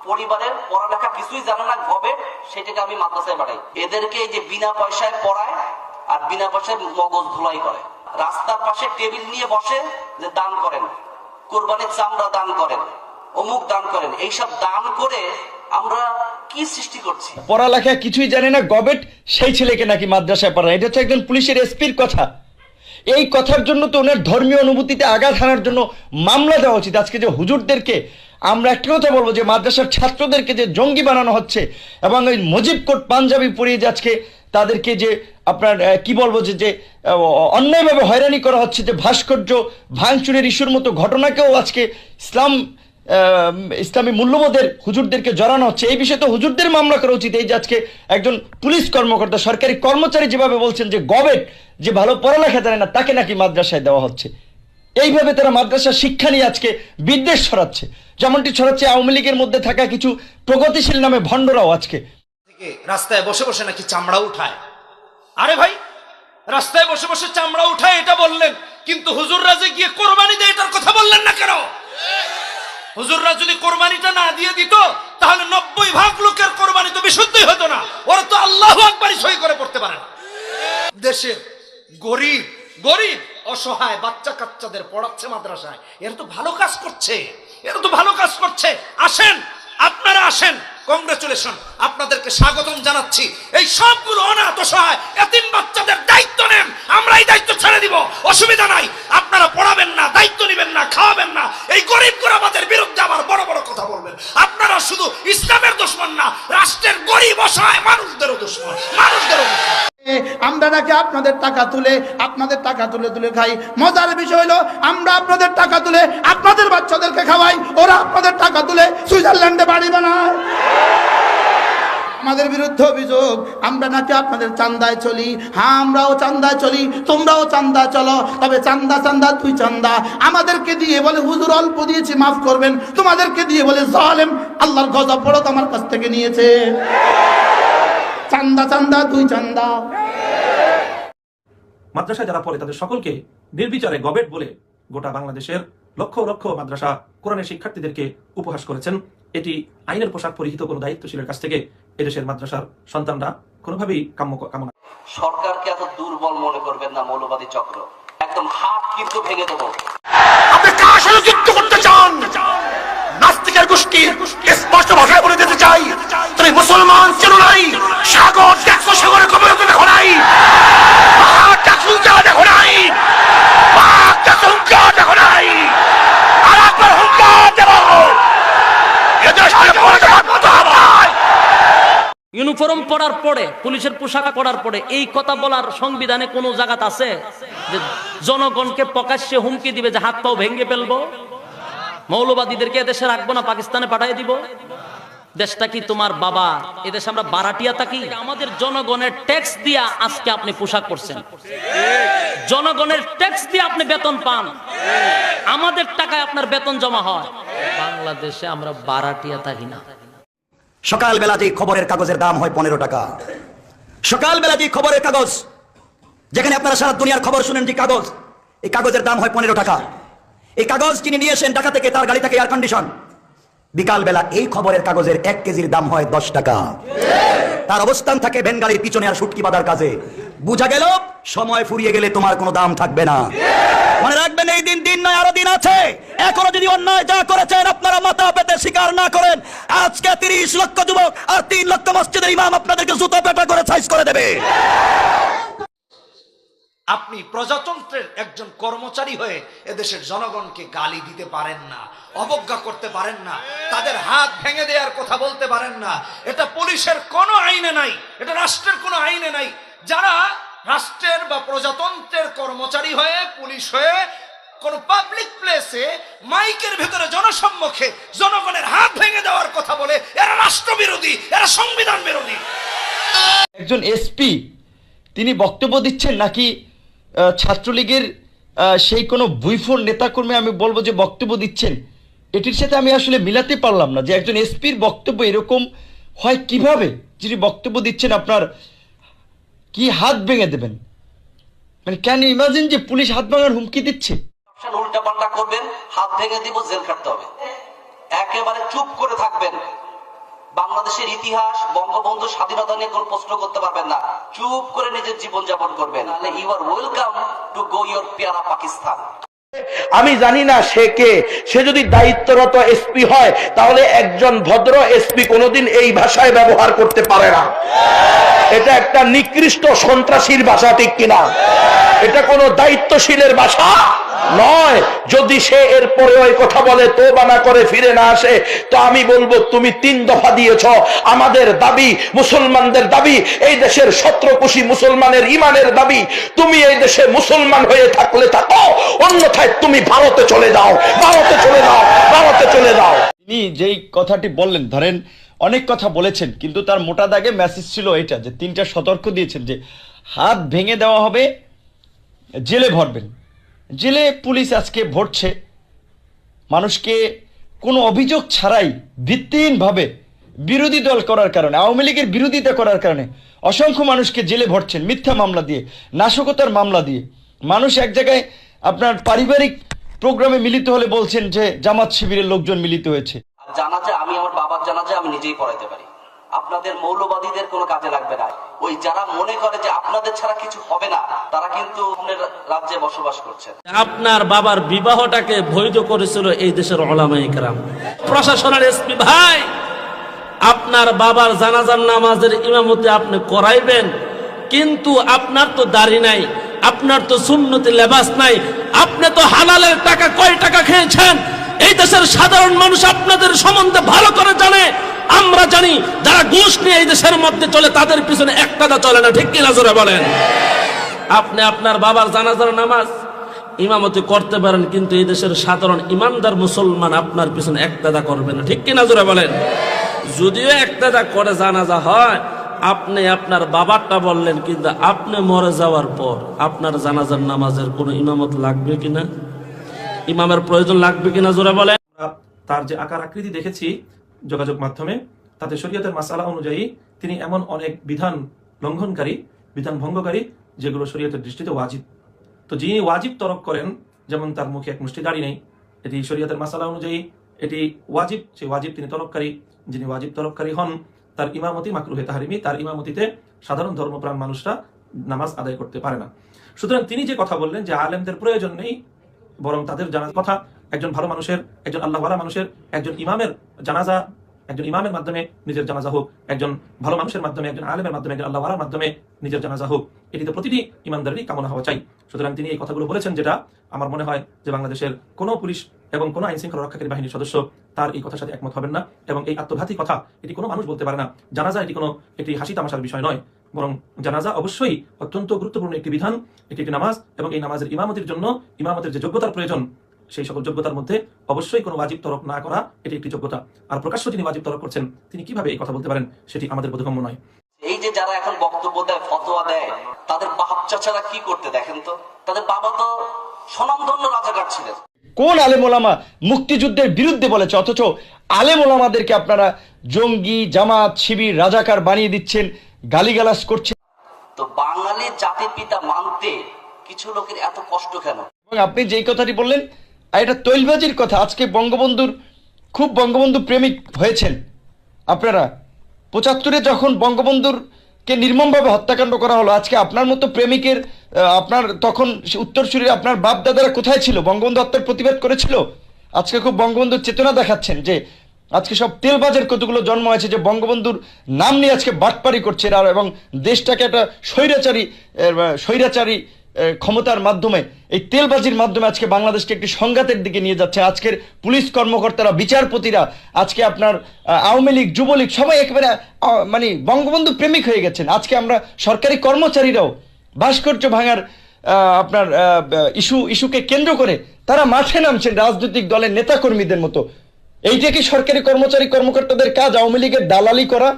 পরিবারের পড়ালেখা কিছুই জানে না, গবে সেটাকে আমি মাদ্রাসায় পাঠাই। এদেরকে এই যে বিনা পয়সায় পড়ায় আর বিনা পয়সায় মগজ ধুলাই করে। রাস্তার পাশে টেবিল নিয়ে বসে যে দান করেন, কোরবানির চামড়া দান করেন, অমুক দান করেন। এইসব দান করে আমরা কি সৃষ্টি করছি? পড়ালেখা কিছুই জানে না, গবেট সেই ছেলেকে নাকি মাদ্রাসায় পড়ায়। এটা হচ্ছে একজন পুলিশের এসপির কথা। এই কথার জন্য তো ওনার ধর্মীয় অনুভূতিতে আঘাত হানার জন্য মামলা দেওয়া উচিত। আজকে যে হুজুরদেরকে আমরা একটা কথা বলবো, যে মাদ্রাসার ছাত্রদেরকে যে জঙ্গি বানানো হচ্ছে এবং ওই মুজিব কোট পাঞ্জাবি পরিয়ে যে আজকে তাদেরকে যে আপনার কি বলবো যে অন্যায়ভাবে হয়রানি করা হচ্ছে, যে ভাস্কর্য ভাঙচুরের ইস্যুর মতো ঘটনাকেও আজকে ইসলামী মূল্যবোধের হুজুরদেরকে জড়ানো হচ্ছে। এই বিষয়ে তো হুজুরদের মামলা করা উচিত। এই যে আজকে একজন পুলিশ কর্মকর্তা, সরকারি কর্মচারী যেভাবে বলছেন যে গবেট যে ভালো পড়ালেখা জানে না তাকে নাকি মাদ্রাসায় দেওয়া হচ্ছে, এইভাবে তারা মাদ্রাসা শিক্ষা নিয়ে আজকে বিদ্বেষ ছড়াচ্ছে, যেমনটি ছড়াচ্ছে আওয়ামী লীগের মধ্যে থাকা কিছু প্রগতিশীল নামে ভণ্ডরাও আজকে রাস্তায় বসে বসে নাকি চামড়া উঠায়। আরে ভাই, রাস্তায় বসে বসে চামড়া উঠায় এটা বললেন, কিন্তু হুজুররা যে গিয়ে কোরবানি দেয় এটার কথা বললেন না কেন? হুজুররা যদি কোরবানিটা না দিয়ে দিত তাহলে 90% লোকের কোরবানি তো বিশুদ্ধই হতো না। ওরা তো আল্লাহু আকবার সই করে পড়তে পারে না। দেশের গরিব গরিব অসহায় বাচ্চা কাচ্চাদের পড়াচ্ছে মাদ্রাসায়। এরা তো ভালো কাজ করছে, এরা তো ভালো কাজ করছে। আসেন, আপনারা আসেন, কংগ্রেচুলেশন, আপনাদেরকে স্বাগতম জানাচ্ছি। এই সবগুলো অনাথ অসহায় এতিম বাচ্চাদের দায়িত্ব নেন, আমরা এই দায়িত্ব ছেড়ে দিব, অসুবিধা নাই। আপনারা পড়াবেন না, দায়িত্ব নেবেন না, খাওয়াবেন না, এই গরিব গোরাবাদের বিরুদ্ধে আবার বড় বড় কথা বলবেন। আপনারা শুধু ইসলামের দুশমন না, রাষ্ট্রের গরিব অসহায় মানুষদেরও দুশমন, মানুষদেরও দুশমন। আমরা নাকি আপনাদের টাকা তুলে তুলে খাই। মজার বিষয় হলো আমরা আপনাদের টাকা তুলে আপনাদের বাচ্চাদেরকে খাওয়াই, ওরা আপনাদের টাকা তুলে সুইজারল্যান্ডে বাড়ি বানায়। আমাদের বিরুদ্ধে অভিযোগ আমরা নাকি আপনাদের চান্দায় চলি। হ্যাঁ, আমরাও চান্দায় চলি, তোমরাও চান্দা চলো, তবে চান্দা চান্দা তুই চান্দা। আমাদেরকে দিয়ে বলে হুজুর অল্প দিয়েছি মাফ করবেন, তোমাদেরকে দিয়ে বলে জালেম আল্লাহর গজব বড় তোমার কাছ থেকে নিয়েছে। চান্দা চান্দা তুই চান্দা। মাদ্রাসায় যারা পড়ে তাদের সকলকে নির্বিচারে গবেট বলে গোটা বাংলাদেশের লক্ষ লক্ষ মাদ্রাসা কোরআনের শিক্ষার্থীদেরকে উপহাস করেছেন। এটি আইনের পোশাক পরিহিত কোনো দায়িত্বশীলের কাছ থেকে এদেশের মাদ্রাসার সন্তানরা কোনোভাবেই কামনা। সরকারকে এত দুর্বল মনে করবেন না, মৌলবাদী চক্র একদম হাত কিন্তু ভেঙে দেবো। আপনি কার সাথে যুদ্ধ করতে চান? নাস্তিকের গোষ্ঠী স্পষ্ট ভাষায় বলে দিতে চাই, তুমি মুসলমান চেনো নাই, সাগর দেখো, সাগরে কবে দেখো নাই, দেখো নাই, দেখো নাই, আর একবার হুঙ্কার দেব, ইউনিফর্ম পরার পরে, পুলিশের পোশাক পরার পরে এই কথা বলার সংবিধানে কোনো জায়গা আছে যে জনগণকে প্রকাশ্যে হুমকি দিবে যে হাত পাও ভেঙে ফেলবো, মৌলবাদীদেরকে এদেশে রাখবো না, পাকিস্তানে পাঠিয়ে দিব? দেশটা কি তোমার বাবা? এদেশে আমরা বারাটিয়া থাকি? আমাদের জনগণের ট্যাক্স দিয়া আজকে আপনি পোশাক পরছেন, জনগণের ট্যাক্স দিয়ে আপনি বেতন পান, আমাদের টাকায় আপনার বেতন জমা হয়। বাংলাদেশে আমরা বারাটিয়া থাকি না। সকালবেলাতেই খবরের কাগজের দাম হয় 15 টাকা। সকালবেলাতেই খবরের কাগজ, যেখানে আপনারা সারা দুনিয়ার খবর শুনেন, যে কাগজ, এই কাগজের দাম হয় 15 টাকা। এই কাগজ কিনে নিয়ে এসেন ঢাকা থেকে, তার গাড়ি থেকে এয়ার কন্ডিশন। বিকালবেলা এই খবরের কাগজের 1 কেজির দাম হয় 10 টাকা। তার অবস্থান থাকে ভ্যান গাড়ির পিছনে আর শুটকি বাঁধার কাজে। বুঝা গেল সময় ফুরিয়ে গেলে তোমার কোনো দাম থাকবে না। মনে রাখবেন, এই দিন দিন নয়, আরো দিন আছে। এখনো যদি অন্যায় যা করেছেন আপনারা মাথা পেতে স্বীকার না করেন, আজকে 30 লক্ষ যুবক আর 3 লক্ষ মসজিদের ইমাম আপনাদেরকে জুতো পেটা করে সাইজ করে দেবে। আপনি প্রজাতন্ত্রের একজন কর্মচারী হয়ে এদেশের জনগণকে গালি দিতে পারেন না, অবজ্ঞা করতে পারেন না, তাদের হাত ভেঙে দেওয়ার কথা বলতে পারেন না। এটা পুলিশের কোনো আইনে নাই, এটা রাষ্ট্রের কোনো আইনে নাই। যারা রাষ্ট্রের বা প্রজাতন্ত্রের কর্মচারী হয়ে, পুলিশ হয়ে কোন পাবলিক প্লেসে মাইকের ভেতরে জনসম্মুখে জনগণের হাত ভেঙে দেওয়ার কথা বলে, এরা রাষ্ট্রবিরোধী, এরা সংবিধান বিরোধী। একজন এসপি তিনি বক্তব্য দিচ্ছেন নাকি ছাত্রলীগের সেই কোনো বুইফোর নেতাকর্মী আমি বলবো যে বক্তব্য দিচ্ছেন, এটির সাথে আমি আসলে মিলাতে পারলাম না যে একজন এসপির বক্তব্য এরকম হয় কিভাবে। যিনি বক্তব্য দিচ্ছেন আপনার কি হাত ভেঙে দেবেন, মানে ক্যান ইউ ইমাজিন যে পুলিশ হাত ভাঙার হুমকি দিচ্ছে? উল্টা পাল্টা করবেন, হাত ভেঙে দিব, জেল কাটতে হবে। একেবারে চুপ করে থাকবেন, বাংলাদেশের ইতিহাস, বঙ্গবন্ধু স্বাধীনতা নিয়ে কোনো প্রশ্ন করতে পারবেন না, চুপ করে নিজের জীবন যাপন করবেন। You are welcome to go your পেয়ারা পাকিস্তান। আমি জানি না সে কে, সে যদি দায়িত্বরত এসপি হয় তাহলে একজন ভদ্র এসপি কোনোদিন এই ভাষায় ব্যবহার করতে পারে না। এটা একটা নিকৃষ্ট সন্ত্রাসীর ভাষা, ঠিক কিনা? এটা কোনো দায়িত্বশীলের ভাষা নয়। যদি সে এরপরে ওই কথা বলে, তওবা না করে ফিরে না আসে, তো আমি বলবো তুমি 3 দফা দিয়েছ। আমাদের দাবি, মুসলমানদের দাবি, এই দেশের 17 কোটি মুসলমানের ইমানের দাবি, তুমি এই দেশে মুসলমান হয়ে থাকলে থাকো, অন্যথায় তুমি ভারতে চলে যাও, ভারতে চলে যাও, ভারতে চলে যাও। তিনি যেই কথাটি বললেন, ধরেন অনেক কথা বলেছেন, কিন্তু তার মোটা দাগে মেসেজ ছিল এটা যে 3টা সতর্ক দিয়েছেন যে হাত ভেঙে দেওয়া হবে, জেলে ভরবেন। জেলে পুলিশ আজকে ভরছে মানুষকে কোনো অভিযোগ ছাড়াই, ভিত্তিহীনভাবে বিরোধী দল করার কারণে, আওয়ামী লীগের বিরোধিতা করার কারণে অসংখ্য মানুষকে জেলে ভরছেন মিথ্যা মামলা দিয়ে, নাশকতার মামলা দিয়ে। মানুষ এক জায়গায় আপনার পারিবারিক প্রোগ্রামে মিলিত হলে বলছেন যে জামাত শিবিরের লোকজন মিলিত হয়েছে। জানাজা আমি আমার বাবার জানাজা আমি নিজেই পড়াইতে পারি, আপনাদের মৌলবাদীদের কোনো কাজে লাগবে না। ওই যারা মনে করে যে আপনাদের ছাড়া কিছু হবে না, তারা কিন্তু আপনার রাজ্যে বসবাস করছে। আপনার বাবার বিবাহটাকে বৈধ করেছিল এই দেশের উলামায়ে কেরাম, প্রশাসনের এসপি ভাই। আপনার বাবার জানাজার নামাজের ইমামতি আপনি করাইবেন, কিন্তু আপনার তো দাড়ি নাই, আপনার তো সুন্নতি লেবাস নাই, আপনি তো হালালের টাকা কয় টাকা খেয়েছেন এই দেশের সাধারণ মানুষ আপনাদের সম্বন্ধে ভালো করে জানে। আমরা জানি যারা ঘুষ নিয়ে এই দেশের মধ্যে চলে তাদের পিছনে এক টাকা চলে না, ঠিক কিনা জোরে বলেন? আপনি আপনার বাবার জানাজার নামাজ ইমামতি করতে পারেন, কিন্তু এই দেশের সাধারণ ইমানদার মুসলমান আপনার পিছনে এক টাকা করবে না, ঠিক কিনা জোরে বলেন? যদিও এক টাকা করে জানাজা হয়, আপনি আপনার বাবারটা বললেন, কিন্তু আপনি মরে যাওয়ার পর আপনার জানাজার নামাজের কোনো ইমামত লাগবে কিনা, ইমামের প্রয়োজন লাগবে কিনা জোরে বলেন? আমরা তার যে আকার আকৃতি দেখেছি যোগাযোগ মাধ্যমে, তাতে শরীয়তের মাসালা অনুযায়ী তিনি এমন অনেক বিধান লঙ্ঘনকারী, বিধান ভঙ্গকারী যেগুলো শরীয়তের দৃষ্টিতে ওয়াজিব। তো যিনি ওয়াজিব তরক করেন, যেমন তার মুখে এক মুষ্টি দাড়ি নেই, এটি শরীয়তের মাসালা অনুযায়ী এটি ওয়াজিব, সেই ওয়াজিব তিনি তরককারী। যিনি ওয়াজিব তরককারী হন তার ইমামতি মাকরুহে তাহরিমি, তার ইমামতিতে সাধারণ ধর্মপ্রাণ মানুষরা নামাজ আদায় করতে পারে না। সুতরাং তিনি যে কথা বললেন যে আলেমদের প্রয়োজন নেই, বরং তাদের জানাজা কথা একজন ভালো মানুষের, একজন আল্লাহওয়ালা মানুষের, একজন ইমামের জানাজা, একজন ইমামের মাধ্যমে নিজের জানাজা হোক, একজন ভালো মানুষের মাধ্যমে, একজন আলেমের মাধ্যমে, একজন আল্লাহওয়ালার মাধ্যমে নিজের জানাজা হোক, এটি তো প্রতিটি ইমানদারেরই কামনা হওয়া চাই। সুতরাং তিনি এই কথাগুলো বলেছেন, যেটা আমার মনে হয় যে বাংলাদেশের কোনো পুলিশ এবং কোনো আইন শৃঙ্খলা রক্ষাকারী বাহিনীর সদস্য তার এই কথার সাথে একমত হবেন না। এবং এই আত্মঘাতী কথা এটি কোনো মানুষ বলতে পারে না। জানাজা এটি হাসি তামাশার বিষয় নয়, বরং জানাজা অবশ্যই অত্যন্ত গুরুত্বপূর্ণ একটি বিধান, একটি নামাজ, এবং এই নামাজের ইমামতির জন্য ইমামতের যে যোগ্যতার প্রয়োজন, সেই সকল যোগ্যতার মধ্যে অবশ্যই কোনো ওয়াজিব তরক না করা এটি একটি যোগ্যতা। আর প্রকাশ্য তিনি ওয়াজিব তরক করছেন, তিনি কিভাবে এই কথা বলতে পারেন সেটি আমাদের বোধগম্য নয়। এই যে যারা এখন বক্তব্য দেয়, ফতোয়া দেয়, তাদের বাপ চাচারা কি করতে দেখেন তো? তাদের বাবা তো স্বনামধন্য রাজাকার ছিলেন। কোন আলেম ওলামা মুক্তিযুদ্ধের বিরুদ্ধে বলেছে, অথচ আলেম ওলামাদেরকে আপনারা জঙ্গি, জামাত, শিবির, রাজাকার বানিয়ে দিচ্ছেন, গালিগালাজ করছেন। তো বাঙালি জাতির পিতা মানতে কিছু লোকের এত কষ্ট কেন? এবং আপনি যেই কথাটি বললেন, এটা তৈলবাজির কথা। আজকে খুব বঙ্গবন্ধু প্রেমিক হয়েছেন আপনারা। 75-এ যখন বঙ্গবন্ধুরকে নির্মমভাবে হত্যাকাণ্ড করা হলো, আজকে আপনার মতো প্রেমিকের, আপনার তখন উত্তরসূরি আপনার বাপ দাদারা কোথায় ছিল? বঙ্গবন্ধু হত্যার প্রতিবাদ করেছিল। আজকে খুব বঙ্গবন্ধুর চেতনা দেখাচ্ছেন যে আজকে সব তেলবাজের কতগুলো জন্ম হয়েছে যে বঙ্গবন্ধুর নাম নিয়ে আজকে বাটপারি করছে, আর এবং দেশটাকে একটা স্বৈরাচারী ক্ষমতার মাধ্যমে, এই তেলবাজির মাধ্যমে আজকে বাংলাদেশকে একটি সংঘাতের দিকে নিয়ে যাচ্ছে। আজকের পুলিশ কর্মকর্তারা, বিচারপতিরা, আজকে আপনার আওয়ামী লীগ, যুবলীগ সবাই একেবারে মানে বঙ্গবন্ধু প্রেমিক হয়ে গেছেন। আজকে আমরা সরকারি কর্মচারীরাও ভাস্কর্য ভাঙার আপনার ইস্যুকে কেন্দ্র করে তারা মাঠে নামছেন রাজনৈতিক দলের নেতাকর্মীদের মতো। এইটা কি সরকারি কর্মচারী কর্মকর্তাদের কাজ? আওয়ামী লীগের দালালি করা?